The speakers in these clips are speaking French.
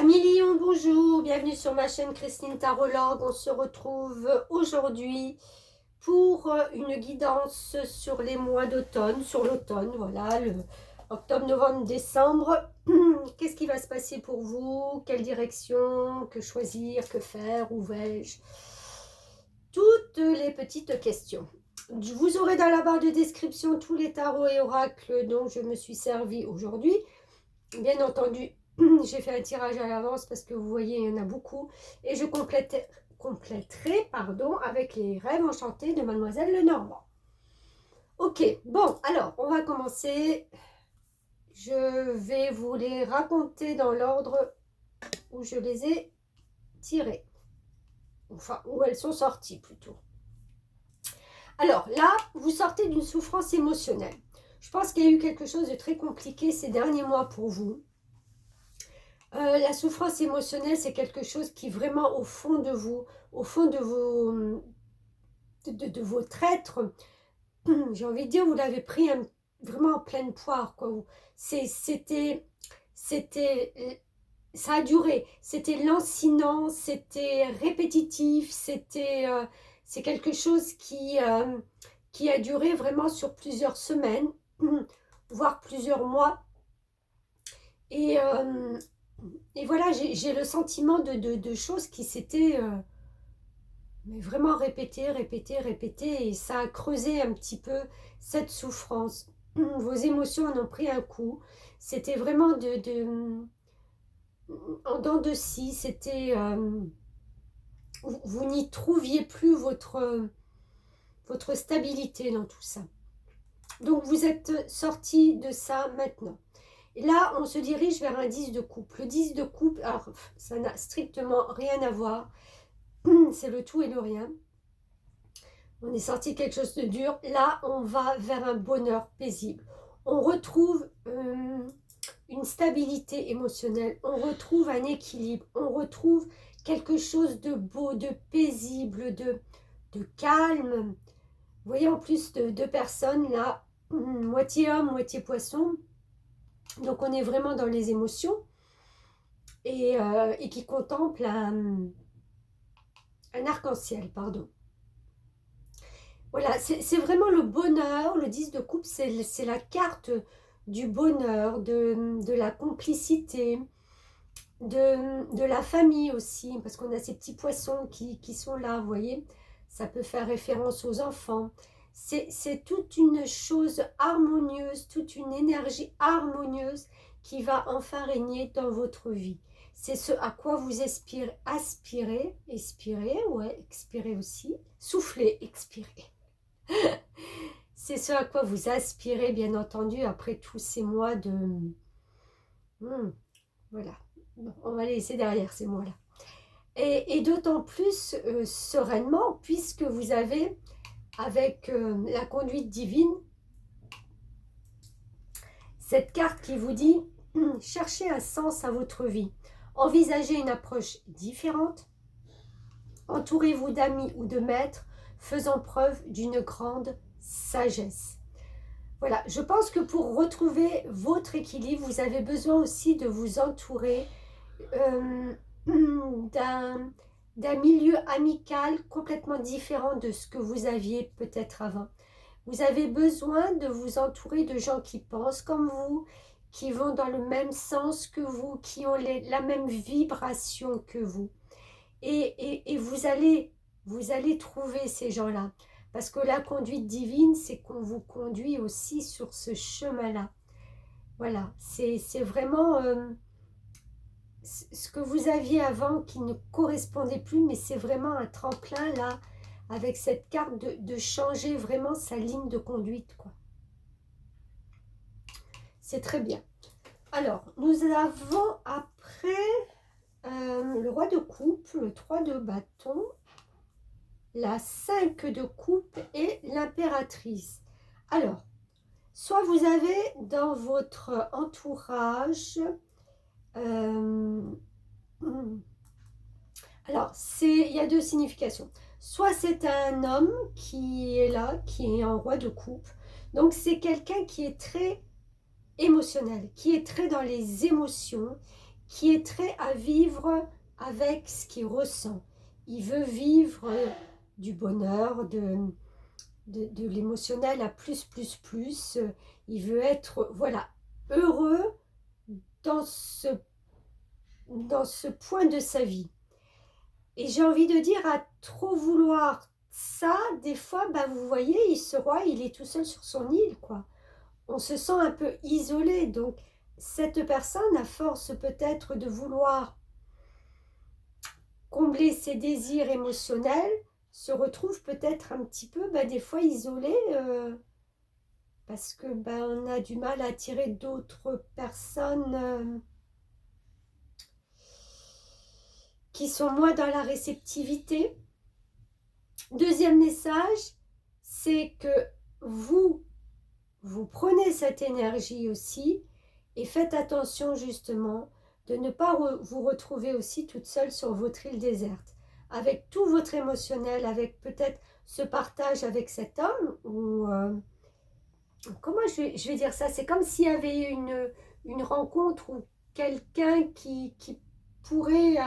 Amis Lion, bonjour, bienvenue sur ma chaîne Christine Tarologue. On se retrouve aujourd'hui pour une guidance sur les mois d'automne, sur l'automne, voilà, le octobre, novembre, décembre. Qu'est-ce qui va se passer pour vous? Quelle direction? Que choisir? Que faire? Où vais-je? Toutes les petites questions. Vous aurez dans la barre de description tous les tarots et oracles dont je me suis servi aujourd'hui. Bien entendu, j'ai fait un tirage à l'avance parce que vous voyez, il y en a beaucoup. Et je compléterai avec les rêves enchantés de Mademoiselle Lenormand. Ok, bon, alors, on va commencer. Je vais vous les raconter dans l'ordre où je les ai tirées. Enfin, où elles sont sorties plutôt. Alors là, vous sortez d'une souffrance émotionnelle. Je pense qu'il y a eu quelque chose de très compliqué ces derniers mois pour vous. La souffrance émotionnelle, c'est quelque chose qui vraiment au fond de vous, au fond de votre être, j'ai envie de dire, vous l'avez pris vraiment en pleine poire, quoi. Ça a duré, c'était lancinant, c'était répétitif, c'est quelque chose qui a duré vraiment sur plusieurs semaines, voire plusieurs mois. Et voilà, j'ai le sentiment de choses qui s'étaient mais vraiment répétées, répétées, répétées. Et ça a creusé un petit peu cette souffrance. Vos émotions en ont pris un coup. C'était vraiment en dents de scie. C'était... vous n'y trouviez plus votre stabilité dans tout ça. Donc vous êtes sorti de ça maintenant. Et là, on se dirige vers un 10 de coupe. Le 10 de coupe, alors, ça n'a strictement rien à voir. C'est le tout et le rien. On est sorti quelque chose de dur. Là, on va vers un bonheur paisible. On retrouve une stabilité émotionnelle. On retrouve un équilibre. On retrouve quelque chose de beau, de paisible, de calme. Vous voyez, en plus de deux personnes, là, moitié homme, moitié poisson. Donc on est vraiment dans les émotions et qui contemple un arc-en-ciel, pardon. Voilà, c'est vraiment le bonheur. Le 10 de coupe, c'est la carte du bonheur, de la complicité, de la famille aussi, parce qu'on a ces petits poissons qui sont là, vous voyez. Ça peut faire référence aux enfants. C'est toute une chose harmonieuse, toute une énergie harmonieuse qui va enfin régner dans votre vie. C'est ce à quoi vous expirez, expirez aussi, soufflez, expirez. C'est ce à quoi vous aspirez, bien entendu, après tous ces mois de... voilà, bon, on va les laisser derrière ces mois-là. Et d'autant plus sereinement, puisque vous avez, avec la conduite divine, cette carte qui vous dit « Cherchez un sens à votre vie, envisagez une approche différente, entourez-vous d'amis ou de maîtres faisant preuve d'une grande sagesse. » Voilà, je pense que pour retrouver votre équilibre, vous avez besoin aussi de vous entourer d'un milieu amical complètement différent de ce que vous aviez peut-être avant. Vous avez besoin de vous entourer de gens qui pensent comme vous, qui vont dans le même sens que vous, qui ont la même vibration que vous. Et vous allez trouver ces gens-là. Parce que la conduite divine, c'est qu'on vous conduit aussi sur ce chemin-là. Voilà, c'est vraiment ce que vous aviez avant qui ne correspondait plus, mais c'est vraiment un tremplin là, avec cette carte de changer vraiment sa ligne de conduite, quoi. C'est très bien. Alors, nous avons après le roi de coupe, le 3 de bâton, la 5 de coupe et l'impératrice. Alors, soit vous avez dans votre entourage... alors, il y a deux significations. Soit c'est un homme qui est là, qui est en roi de coupe. Donc, c'est quelqu'un qui est très émotionnel, qui est très dans les émotions, qui est trait à vivre avec ce qu'il ressent. Il veut vivre du bonheur, de l'émotionnel à plus, plus, plus. Il veut être, voilà, heureux dans ce point de sa vie. Et j'ai envie de dire, à trop vouloir ça, des fois, bah, vous voyez, ce roi, il est tout seul sur son île, quoi. On se sent un peu isolé. Donc, cette personne, à force peut-être de vouloir combler ses désirs émotionnels, se retrouve peut-être un petit peu, bah, des fois, isolé, parce que bah, on a du mal à attirer d'autres personnes qui sont moins dans la réceptivité. Deuxième message, c'est que vous prenez cette énergie aussi et faites attention justement de ne pas vous retrouver aussi toute seule sur votre île déserte, avec tout votre émotionnel, avec peut-être ce partage avec cet homme, ou comment je vais dire ça, c'est comme s'il y avait une rencontre ou quelqu'un qui pourrait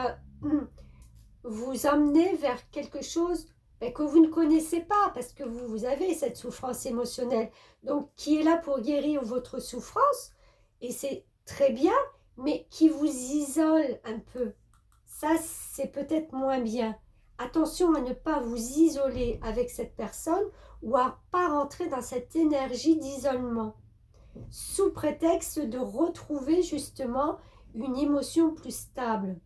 vous amener vers quelque chose que vous ne connaissez pas, parce que vous avez cette souffrance émotionnelle, donc qui est là pour guérir votre souffrance, et c'est très bien, mais qui vous isole un peu. Ça, c'est peut-être moins bien. Attention à ne pas vous isoler avec cette personne ou à ne pas rentrer dans cette énergie d'isolement, sous prétexte de retrouver justement une émotion plus stable.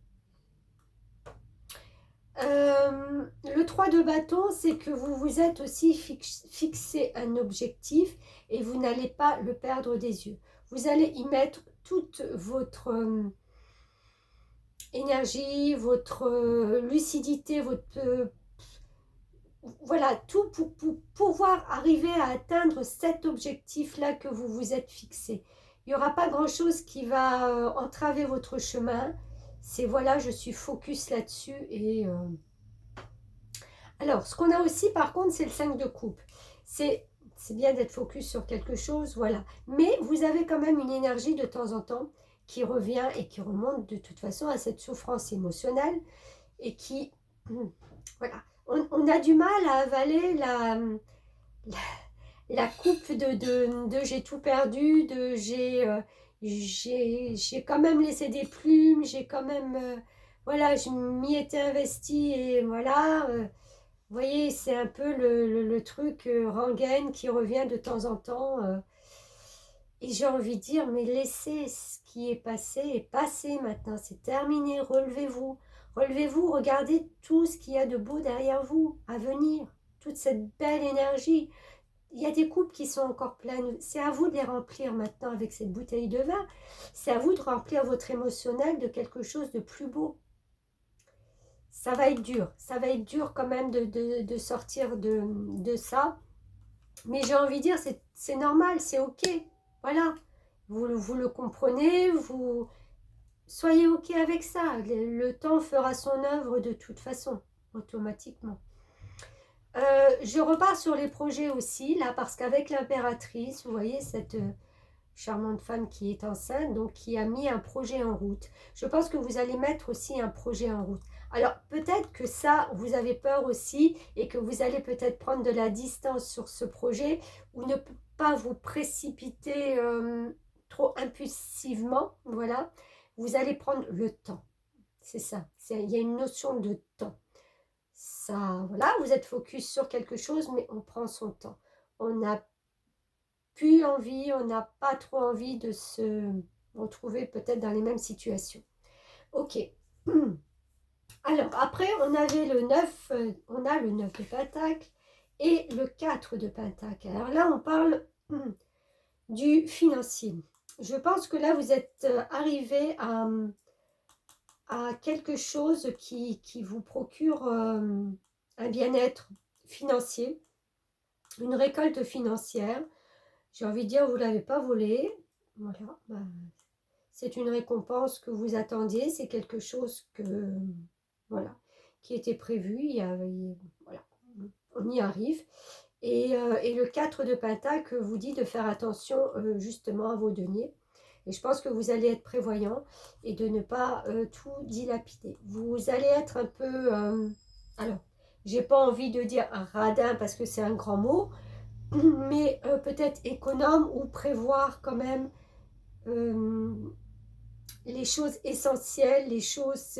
Le 3 de bâton, c'est que vous vous êtes aussi fixé un objectif et vous n'allez pas le perdre des yeux. Vous allez y mettre toute votre énergie, votre lucidité, votre voilà, tout pour pouvoir arriver à atteindre cet objectif-là que vous vous êtes fixé. Il n'y aura pas grand-chose qui va entraver votre chemin. C'est voilà, je suis focus là-dessus et... Alors, ce qu'on a aussi, par contre, c'est le 5 de coupe. C'est bien d'être focus sur quelque chose, voilà. Mais vous avez quand même une énergie de temps en temps qui revient et qui remonte de toute façon à cette souffrance émotionnelle et qui... Voilà. On a du mal à avaler la coupe de j'ai tout perdu, de j'ai quand même laissé des plumes, j'ai quand même... voilà, je m'y étais investie et voilà... vous voyez, c'est un peu le truc rengaine qui revient de temps en temps. Et j'ai envie de dire, mais laissez ce qui est passé maintenant. C'est terminé, relevez-vous. Relevez-vous, regardez tout ce qu'il y a de beau derrière vous, à venir. Toute cette belle énergie. Il y a des coupes qui sont encore pleines. C'est à vous de les remplir maintenant avec cette bouteille de vin. C'est à vous de remplir votre émotionnel de quelque chose de plus beau. Ça va être dur quand même de sortir de ça, mais j'ai envie de dire, c'est normal, c'est ok, voilà, vous le comprenez, vous soyez ok avec ça, le temps fera son œuvre de toute façon, automatiquement. Je repars sur les projets aussi, là, parce qu'avec l'impératrice, vous voyez, cette charmante femme qui est enceinte, donc qui a mis un projet en route. Je pense que vous allez mettre aussi un projet en route. Alors peut-être que ça, vous avez peur aussi et que vous allez peut-être prendre de la distance sur ce projet ou ne pas vous précipiter trop impulsivement. Voilà, vous allez prendre le temps. C'est ça, il y a une notion de temps. Ça, voilà, vous êtes focus sur quelque chose, mais on prend son temps. On n'a plus envie, on n'a pas trop envie de se retrouver peut-être dans les mêmes situations. Ok. Alors, après, on avait le 9, on a le 9 de Pentacle et le 4 de Pentacle. Alors là, on parle du financier. Je pense que là, vous êtes arrivé à quelque chose qui vous procure un bien-être financier, une récolte financière. J'ai envie de dire, vous ne l'avez pas volé. Voilà. C'est une récompense que vous attendiez. C'est quelque chose que, voilà, qui était prévu. Voilà, on y arrive. Et le 4 de Pentacle vous dit de faire attention justement à vos deniers. Et je pense que vous allez être prévoyant et de ne pas tout dilapider. Vous allez être un peu... alors, j'ai pas envie de dire un radin parce que c'est un grand mot, mais peut-être économe ou prévoir quand même les choses essentielles, les choses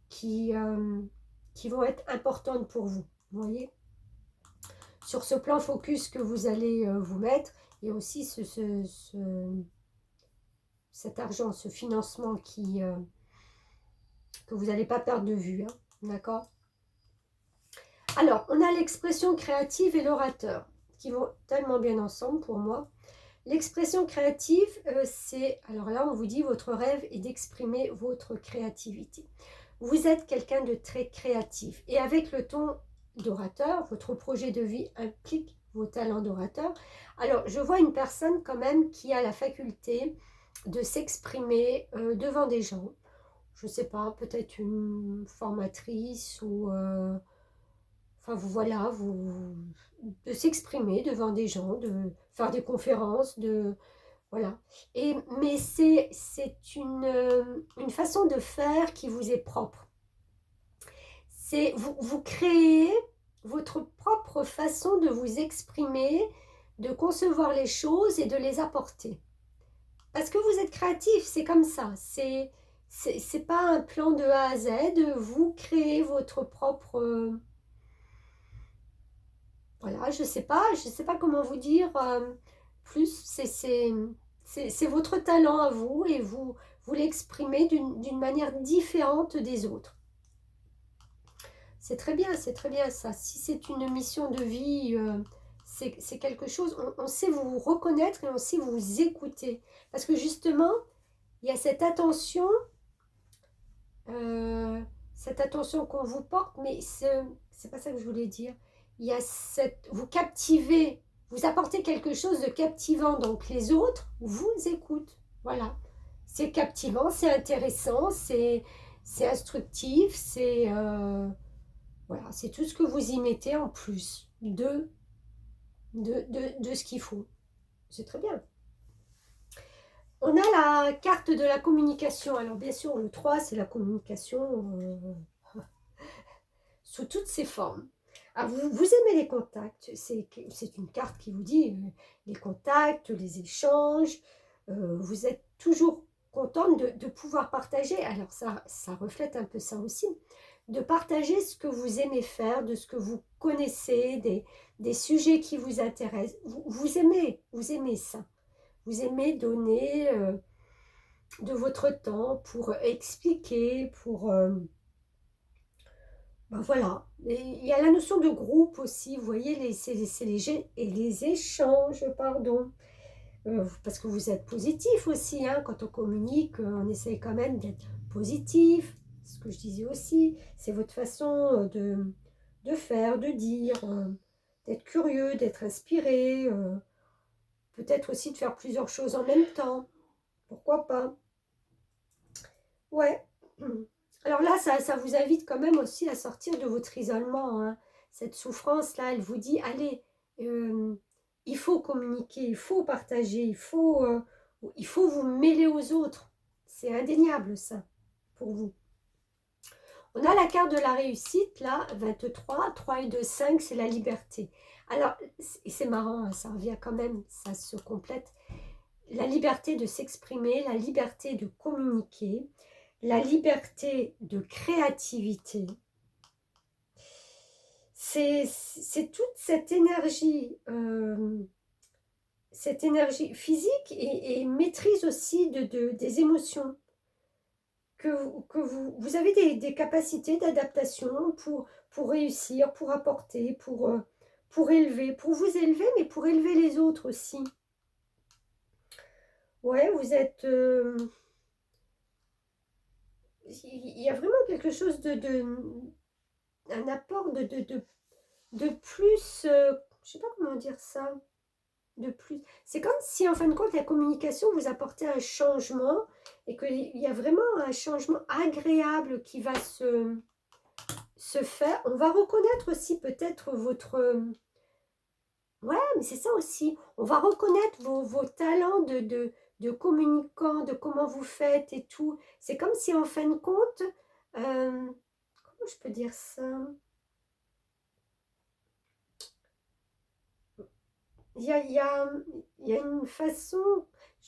qui vont être importantes pour vous. Vous voyez, sur ce plan focus que vous allez vous mettre, et aussi cet argent, ce financement que vous n'allez pas perdre de vue. Hein, d'accord? Alors, on a l'expression créative et l'orateur, qui vont tellement bien ensemble pour moi. L'expression créative, c'est, alors là, on vous dit, votre rêve est d'exprimer votre créativité. Vous êtes quelqu'un de très créatif. Et avec le ton d'orateur, votre projet de vie implique vos talents d'orateur. Alors, je vois une personne quand même qui a la faculté de s'exprimer devant des gens. Je ne sais pas, peut-être une formatrice ou... enfin, vous voilà, de s'exprimer devant des gens, de faire des conférences, voilà. Mais c'est une façon de faire qui vous est propre. Vous créez votre propre façon de vous exprimer, de concevoir les choses et de les apporter. Parce que vous êtes créatif, c'est comme ça. C'est pas un plan de A à Z. Vous créez votre propre... voilà, je sais pas comment vous dire. Plus, c'est votre talent à vous et vous l'exprimez d'une manière différente des autres. C'est très bien ça. Si c'est une mission de vie, c'est quelque chose, on sait vous reconnaître et on sait vous écouter. Parce que justement, il y a cette attention qu'on vous porte, mais c'est pas ça que je voulais dire. Il y a vous captivez, vous apportez quelque chose de captivant, donc les autres vous écoutent. Voilà. C'est captivant, c'est intéressant, c'est instructif, voilà, c'est tout ce que vous y mettez en plus de ce qu'il faut. C'est très bien. On a la carte de la communication. Alors bien sûr, le 3, c'est la communication sous toutes ses formes. Alors, vous aimez les contacts. C'est une carte qui vous dit les contacts, les échanges. Vous êtes toujours contente de pouvoir partager. Alors ça reflète un peu ça aussi. De partager ce que vous aimez faire, de ce que vous connaissez, des sujets qui vous intéressent. Vous aimez ça. Vous aimez donner de votre temps pour expliquer, pour... ben voilà. Et il y a la notion de groupe aussi, vous voyez, c'est les échanges, pardon. Parce que vous êtes positif aussi, hein, quand on communique, on essaye quand même d'être positif. Ce que je disais aussi, c'est votre façon de faire, de dire, d'être curieux, d'être inspiré, peut-être aussi de faire plusieurs choses en même temps. Pourquoi pas? Ouais. Alors là, ça vous invite quand même aussi à sortir de votre isolement. Hein. Cette souffrance-là, elle vous dit, allez, il faut communiquer, il faut partager, il faut vous mêler aux autres. C'est indéniable, ça, pour vous. On a la carte de la réussite, là, 23, 3 et 2, 5, c'est la liberté. Alors, c'est marrant, hein, ça revient quand même, ça se complète. La liberté de s'exprimer, la liberté de communiquer, la liberté de créativité. C'est toute cette énergie physique et maîtrise aussi des émotions. Que vous avez des capacités d'adaptation pour réussir, pour apporter, pour élever, pour vous élever, mais pour élever les autres aussi. Ouais, vous êtes... il y a vraiment quelque chose un apport de plus, je sais pas comment dire ça, de plus. C'est comme si en fin de compte la communication vous apportait un changement et qu'il y a vraiment un changement agréable qui va se faire. On va reconnaître aussi peut-être votre... ouais, mais c'est ça aussi. On va reconnaître vos talents de communicant, de comment vous faites et tout. C'est comme si en fin de compte, comment je peux dire ça? Il y a une façon,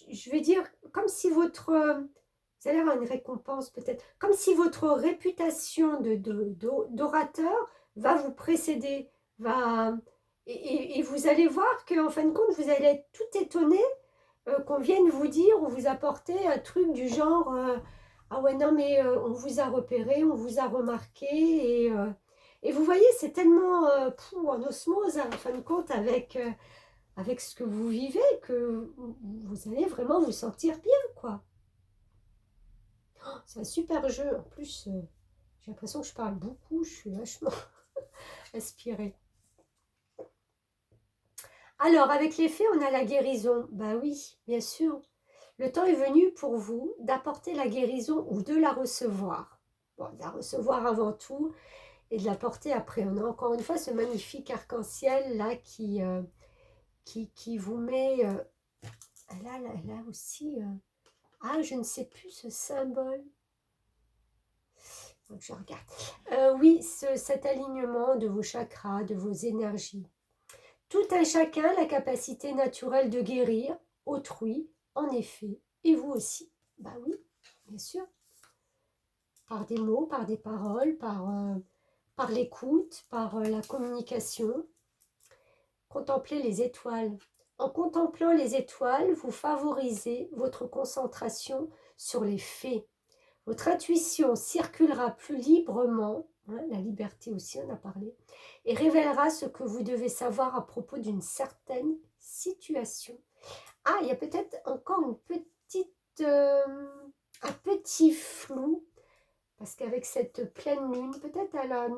je vais dire, comme si votre, vous allez avoir une récompense peut-être, comme si votre réputation d'orateur va vous précéder, va, et vous allez voir qu'en fin de compte, vous allez être tout étonné qu'on vienne vous dire ou vous apporter un truc du genre ah ouais non mais on vous a repéré, on vous a remarqué et vous voyez c'est tellement en osmose hein, en fin de compte avec ce que vous vivez que vous allez vraiment vous sentir bien quoi. Oh, c'est un super jeu en plus j'ai l'impression que je parle beaucoup, je suis vachement inspirée. Alors, avec les fées, on a la guérison. Ben oui, bien sûr. Le temps est venu pour vous d'apporter la guérison ou de la recevoir. Bon, de la recevoir avant tout et de la porter après. On a encore une fois ce magnifique arc-en-ciel là qui vous met... là aussi... ah, je ne sais plus ce symbole. Donc, je regarde. Oui, cet alignement de vos chakras, de vos énergies. Tout un chacun la capacité naturelle de guérir autrui, en effet, et vous aussi. Bah oui, bien sûr. Par des mots, par des paroles, par l'écoute, par la communication. Contemplez les étoiles. En contemplant les étoiles, vous favorisez votre concentration sur les faits. Votre intuition circulera plus librement, hein, la liberté aussi, on a parlé, et révélera ce que vous devez savoir à propos d'une certaine situation. Ah, il y a peut-être encore un petit flou, parce qu'avec cette pleine lune, peut-être à la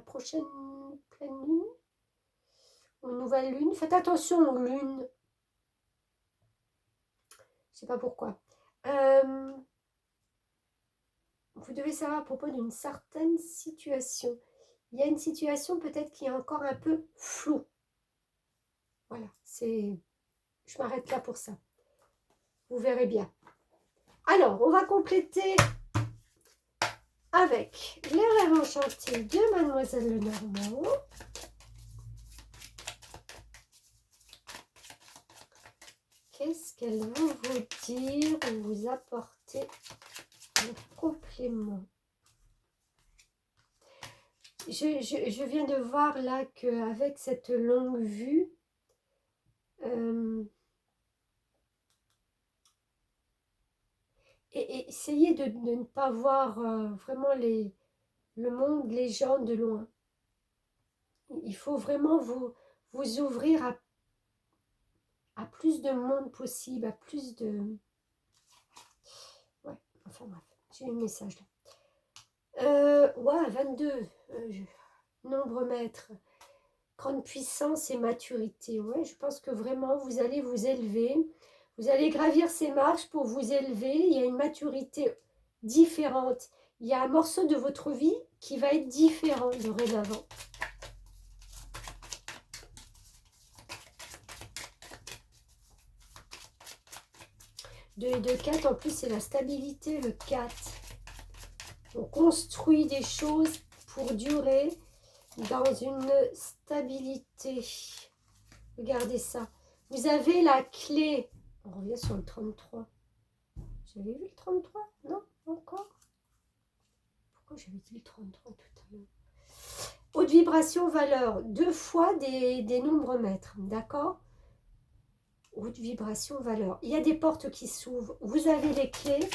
prochaine pleine lune, ou nouvelle lune, faites attention aux lunes. Je ne sais pas pourquoi. Vous devez savoir à propos d'une certaine situation. Il y a une situation peut-être qui est encore un peu floue. Voilà, je m'arrête là pour ça. Vous verrez bien. Alors, on va compléter avec les rêves enchantés de Mademoiselle Lenormand. Qu'est-ce qu'elle va vous dire ou vous apporter en complément? Je viens de voir là qu'avec cette longue vue, et essayez de ne pas voir vraiment le monde, les gens de loin. Il faut vraiment vous ouvrir à plus de monde possible, à plus de... Ouais, enfin bref, j'ai eu le message là. Ouais, 22, nombre maître, grande puissance et maturité. Ouais, je pense que vraiment vous allez vous élever, vous allez gravir ces marches pour vous élever. Il y a une maturité différente. Il y a un morceau de votre vie qui va être différent dorénavant. De 4, en plus, c'est la stabilité, le 4. On construit des choses pour durer dans une stabilité. Regardez ça. Vous avez la clé. On revient sur le 33. J'avais vu le 33? Non, encore. Pourquoi j'avais dit le 33 tout à l'heure? Haute vibration, valeur. 2 fois des nombres maîtres. D'accord? Haute vibration, valeur. Il y a des portes qui s'ouvrent. Vous avez les clés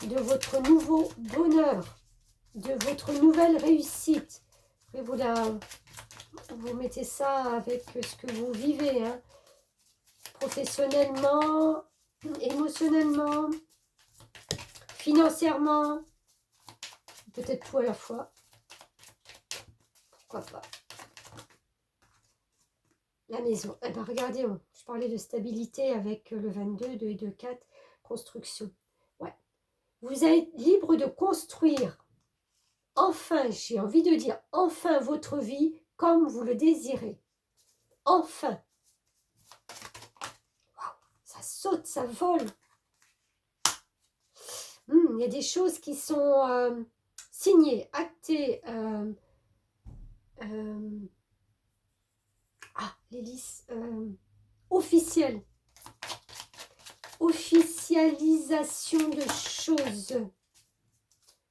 de votre nouveau bonheur, de votre nouvelle réussite. Après, vous mettez ça avec ce que vous vivez, hein. Professionnellement, émotionnellement, financièrement, peut-être tout à la fois. Pourquoi pas? La maison. Eh ben, regardez, je parlais de stabilité avec le 22, 2 et 2, 4, construction. Ouais. Vous êtes libre de construire, enfin, j'ai envie de dire, enfin votre vie comme vous le désirez. Enfin. Wow, ça saute, ça vole. Il y a des choses qui sont signées, actées. L'hélice officielle. Officialisation de choses. Ça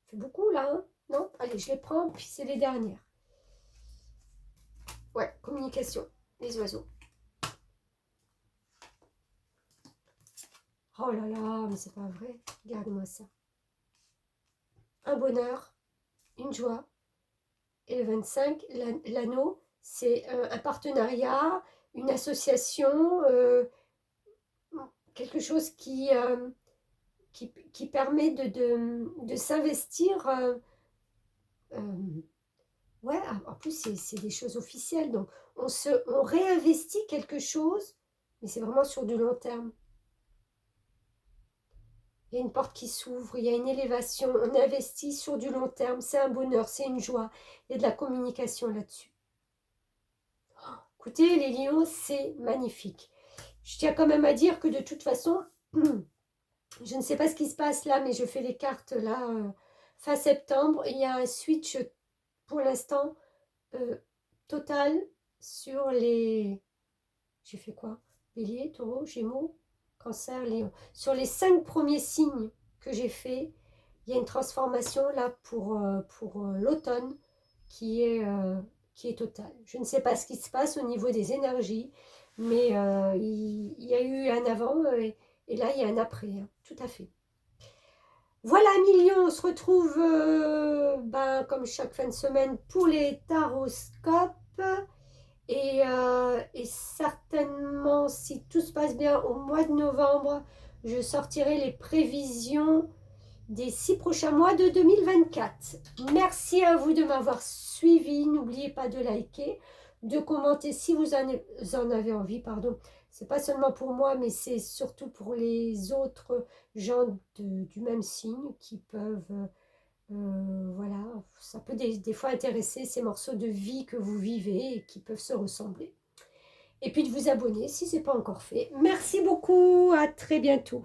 fait beaucoup là, hein? Non? Allez, je les prends, puis c'est les dernières. Ouais, communication, les oiseaux. Oh là là, mais c'est pas vrai. Regarde-moi ça. Un bonheur, une joie. Et le 25, l'anneau, c'est un partenariat, une association, quelque chose qui permet de s'investir. Ouais, en plus, c'est des choses officielles. Donc, on réinvestit quelque chose, mais c'est vraiment sur du long terme. Il y a une porte qui s'ouvre, il y a une élévation, on investit sur du long terme, c'est un bonheur, c'est une joie. Il y a de la communication là-dessus. Écoutez, les lions, c'est magnifique. Je tiens quand même à dire que de toute façon, je ne sais pas ce qui se passe là, mais je fais les cartes là, fin septembre. Il y a un switch pour l'instant total sur les... J'ai fait quoi? Bélier, taureau, gémeaux, cancer, lion. Sur les 5 premiers signes que j'ai fait, il y a une transformation là pour l'automne qui est totale. Je ne sais pas ce qui se passe au niveau des énergies, mais il y a eu un avant et là il y a un après, hein, tout à fait. Voilà, Million, on se retrouve comme chaque fin de semaine pour les taroscopes. Et certainement, si tout se passe bien, au mois de novembre, je sortirai les prévisions des 6 prochains mois de 2024. Merci à vous de m'avoir suivi. N'oubliez pas de liker, de commenter si vous en avez envie. Pardon. C'est pas seulement pour moi, mais c'est surtout pour les autres gens du même signe qui peuvent... voilà, ça peut des fois intéresser ces morceaux de vie que vous vivez et qui peuvent se ressembler. Et puis de vous abonner si ce n'est pas encore fait. Merci beaucoup, à très bientôt.